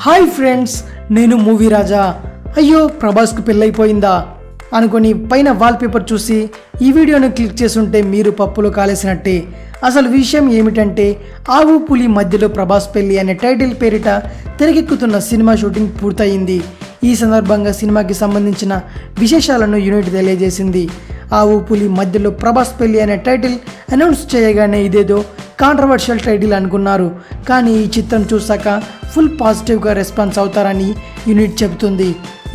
Hi friends, నేను movie రాజా. అయ్యో ప్రభాస్కు పెళ్ళైపోయిందా అనుకొని పైన వాల్పేపర్ చూసి ఈ వీడియోని క్లిక్ చేసుంటే మీరు పప్పులో కాలేసినట్టే. అసలు విషయం ఏమిటంటే ఆవు పులి మధ్యలో ప్రభాస్ పెళ్లి అనే టైటిల్ పేరిట తెరకెక్కుతున్న సినిమా షూటింగ్ పూర్తయింది. ఈ సందర్భంగా సినిమాకి సంబంధించిన విశేషాలను యూనిట్ తెలియజేసింది. ఆవు పులి మధ్యలో ప్రభాస్ పెళ్లి అనే టైటిల్ అనౌన్స్ చేయగానే ఇదేదో కాంట్రవర్షియల్ టైటిల్ అనుకున్నారు. కానీ ఈ చిత్రం చూసాక ఫుల్ పాజిటివ్గా రెస్పాన్స్ అవుతారని యూనిట్ చెబుతుంది.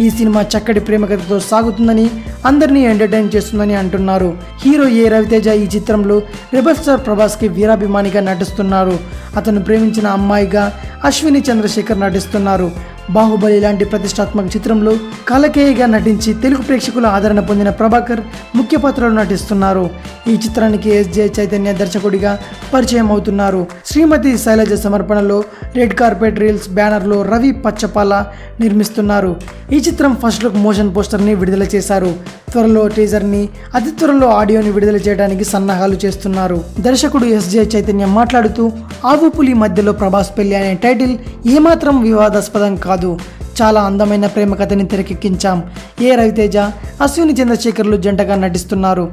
ఈ సినిమా చక్కటి ప్రేమ కథతో సాగుతుందని, అందరినీ ఎంటర్టైన్ చేస్తుందని అంటున్నారు. హీరో ఏ రవితేజ ఈ చిత్రంలో రెబల్ స్టార్ ప్రభాస్కి వీరాభిమానిగా నటిస్తున్నారు. అతను ప్రేమించిన అమ్మాయిగా అశ్విని చంద్రశేఖర్ నటిస్తున్నారు. బాహుబలి లాంటి ప్రతిష్టాత్మక చిత్రంలో కలకేయగా నటించి తెలుగు ప్రేక్షకుల ఆదరణ పొందిన ప్రభాకర్ ముఖ్య పాత్రలో నటిస్తున్నారు. ఈ చిత్రానికి ఎస్జే చైతన్య దర్శకుడిగా పరిచయం అవుతున్నారు. శ్రీమతి శైలజ సమర్పణలో రెడ్ కార్పెట్ రీల్స్ బ్యానర్లో రవి పచ్చపాల నిర్మిస్తున్నారు. ఈ చిత్రం ఫస్ట్ లుక్ మోషన్ పోస్టర్ని విడుదల చేశారు. త్వరలో టీజర్ని, అతి త్వరలో ఆడియోని విడుదల చేయడానికి సన్నాహాలు చేస్తున్నారు. దర్శకుడు ఎస్జే చైతన్య మాట్లాడుతూ, ఆవు పులి మధ్యలో ప్రభాస్ పెళ్లి అనే టైటిల్ ఏమాత్రం వివాదాస్పదం కాదు. చాలా అందమైన ప్రేమ కథని తెరకెక్కించాం. ఏ రవితేజ, అశ్విని చంద్రశేఖర్లు జంటగా నటిస్తున్నారు.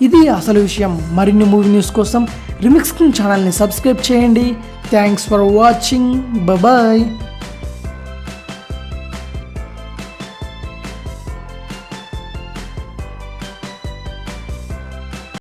ఇది అసలు విషయం. మరిన్ని మూవీ న్యూస్ కోసం రిమిక్స్ ఛానల్ని సబ్స్క్రైబ్ చేయండి. Thanks for watching. బాయ్.